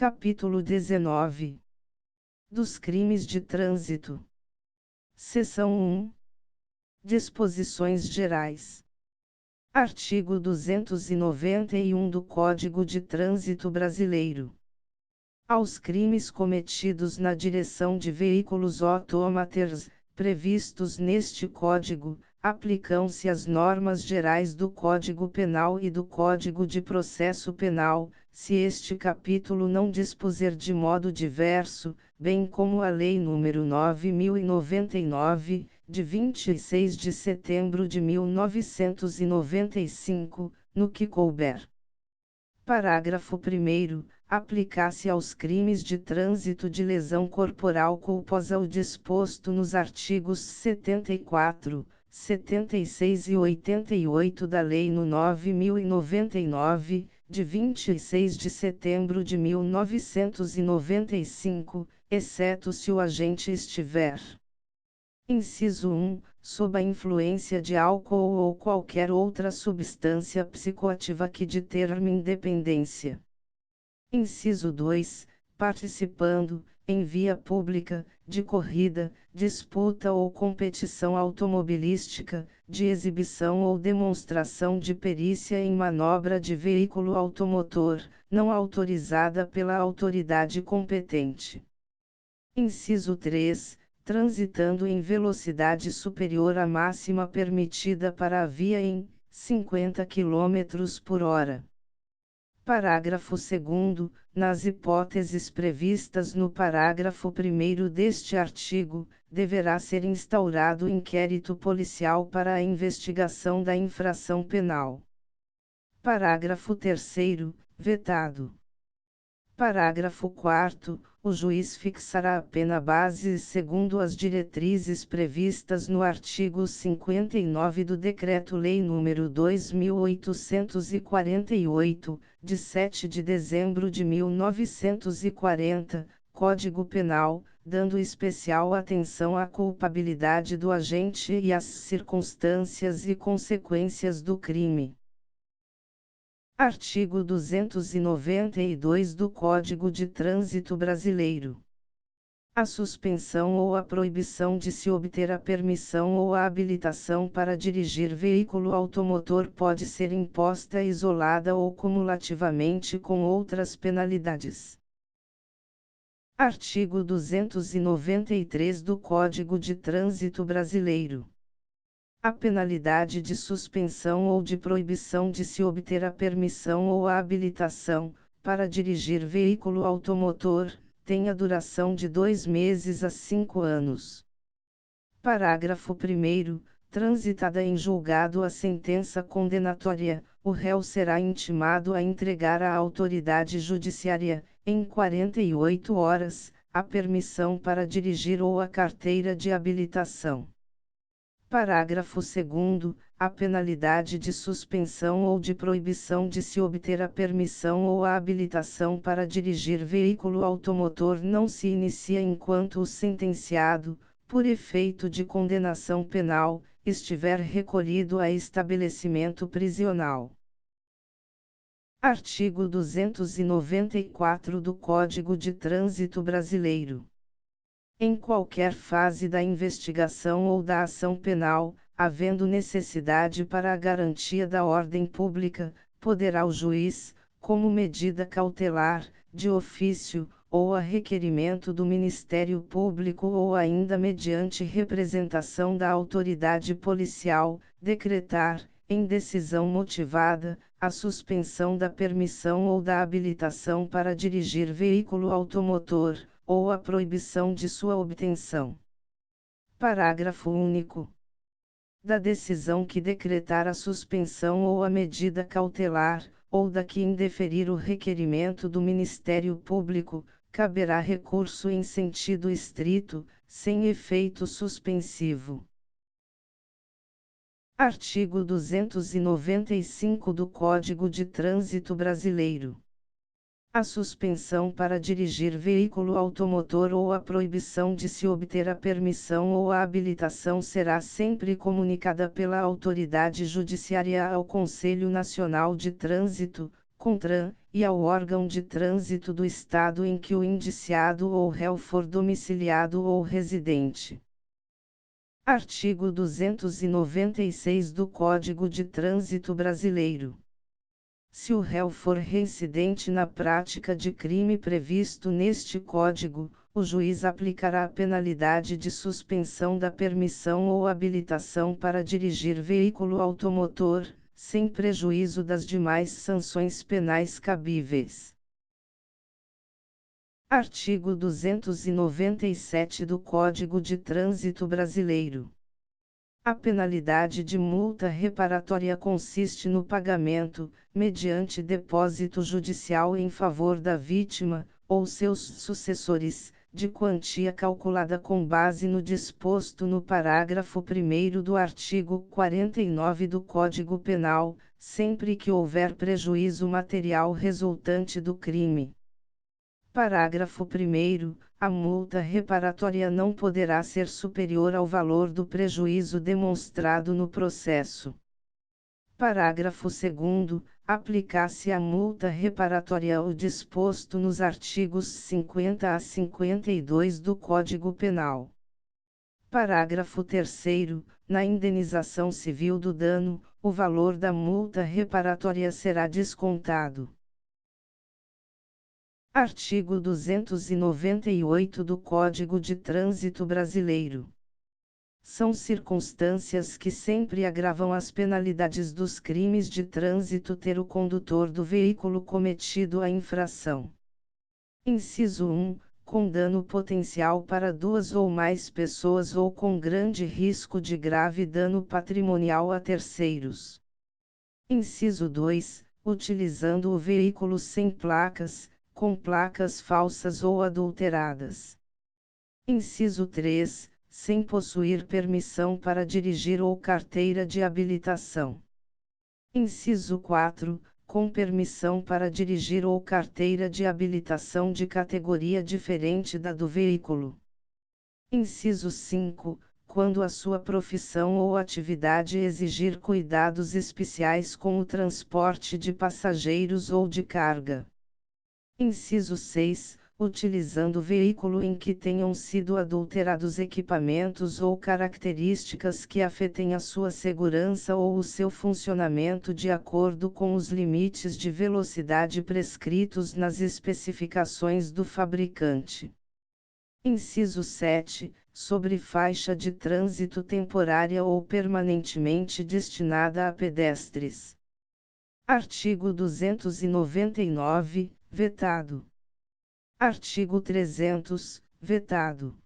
Capítulo 19. Dos crimes de trânsito. Seção 1. Disposições gerais. Artigo 291 do Código de Trânsito Brasileiro. Aos crimes cometidos na direção de veículos autômatos, previstos neste Código, aplicam-se as normas gerais do Código Penal e do Código de Processo Penal, se este capítulo não dispuser de modo diverso, bem como a Lei nº 9.099, de 26 de setembro de 1995, no que couber. Parágrafo 1º. Aplicar-se aos crimes de trânsito de lesão corporal culposa o disposto nos artigos 74, 76 e 88 da Lei no 9.099, de 26 de setembro de 1995, exceto se o agente estiver: Inciso 1. Sob a influência de álcool ou qualquer outra substância psicoativa que determine dependência. Inciso 2. Participando, em via pública, de corrida, disputa ou competição automobilística, de exibição ou demonstração de perícia em manobra de veículo automotor, não autorizada pela autoridade competente. Inciso 3. Transitando em velocidade superior à máxima permitida para a via em 50 km por hora. Parágrafo 2º. Nas hipóteses previstas no parágrafo 1º deste artigo, deverá ser instaurado inquérito policial para a investigação da infração penal. Parágrafo 3º. Vetado. Parágrafo 4º. O juiz fixará a pena base segundo as diretrizes previstas no artigo 59 do Decreto-Lei nº 2848, de 7 de dezembro de 1940, Código Penal, dando especial atenção à culpabilidade do agente e às circunstâncias e consequências do crime. Artigo 292 do Código de Trânsito Brasileiro. A suspensão ou a proibição de se obter a permissão ou a habilitação para dirigir veículo automotor pode ser imposta isolada ou cumulativamente com outras penalidades. Artigo 293 do Código de Trânsito Brasileiro. A penalidade de suspensão ou de proibição de se obter a permissão ou a habilitação, para dirigir veículo automotor, tem a duração de 2 meses a 5 anos. Parágrafo 1º. Transitada em julgado a sentença condenatória, o réu será intimado a entregar à autoridade judiciária, em 48 horas, a permissão para dirigir ou a carteira de habilitação. Parágrafo 2º. A penalidade de suspensão ou de proibição de se obter a permissão ou a habilitação para dirigir veículo automotor não se inicia enquanto o sentenciado, por efeito de condenação penal, estiver recolhido a estabelecimento prisional. Artigo 294 do Código de Trânsito Brasileiro. Em qualquer fase da investigação ou da ação penal, havendo necessidade para a garantia da ordem pública, poderá o juiz, como medida cautelar, de ofício, ou a requerimento do Ministério Público ou ainda mediante representação da autoridade policial, decretar, em decisão motivada, a suspensão da permissão ou da habilitação para dirigir veículo automotor, ou a proibição de sua obtenção. Parágrafo único. Da decisão que decretar a suspensão ou a medida cautelar, ou da que indeferir o requerimento do Ministério Público, caberá recurso em sentido estrito, sem efeito suspensivo. Artigo 295 do Código de Trânsito Brasileiro. A suspensão para dirigir veículo automotor ou a proibição de se obter a permissão ou a habilitação será sempre comunicada pela autoridade judiciária ao Conselho Nacional de Trânsito, CONTRAN, e ao órgão de trânsito do estado em que o indiciado ou réu for domiciliado ou residente. Artigo 296 do Código de Trânsito Brasileiro. Se o réu for reincidente na prática de crime previsto neste Código, o juiz aplicará a penalidade de suspensão da permissão ou habilitação para dirigir veículo automotor, sem prejuízo das demais sanções penais cabíveis. Artigo 297 do Código de Trânsito Brasileiro. A penalidade de multa reparatória consiste no pagamento, mediante depósito judicial em favor da vítima, ou seus sucessores, de quantia calculada com base no disposto no parágrafo 1º do artigo 49 do Código Penal, sempre que houver prejuízo material resultante do crime. Parágrafo 1º. A multa reparatória não poderá ser superior ao valor do prejuízo demonstrado no processo. Parágrafo 2º. Aplicar-se a multa reparatória o disposto nos artigos 50 a 52 do Código Penal. Parágrafo 3º. Na indenização civil do dano, o valor da multa reparatória será descontado. Artigo 298 do Código de Trânsito Brasileiro. São circunstâncias que sempre agravam as penalidades dos crimes de trânsito ter o condutor do veículo cometido a infração. Inciso 1. Com dano potencial para duas ou mais pessoas ou com grande risco de grave dano patrimonial a terceiros. Inciso 2. Utilizando o veículo sem placas, com placas falsas ou adulteradas. Inciso 3. Sem possuir permissão para dirigir ou carteira de habilitação. Inciso 4. Com permissão para dirigir ou carteira de habilitação de categoria diferente da do veículo. Inciso 5. Quando a sua profissão ou atividade exigir cuidados especiais com o transporte de passageiros ou de carga. Inciso 6. Utilizando veículo em que tenham sido adulterados equipamentos ou características que afetem a sua segurança ou o seu funcionamento de acordo com os limites de velocidade prescritos nas especificações do fabricante. Inciso 7. Sobre faixa de trânsito temporária ou permanentemente destinada a pedestres. Artigo 299, vetado. Artigo 300, vetado.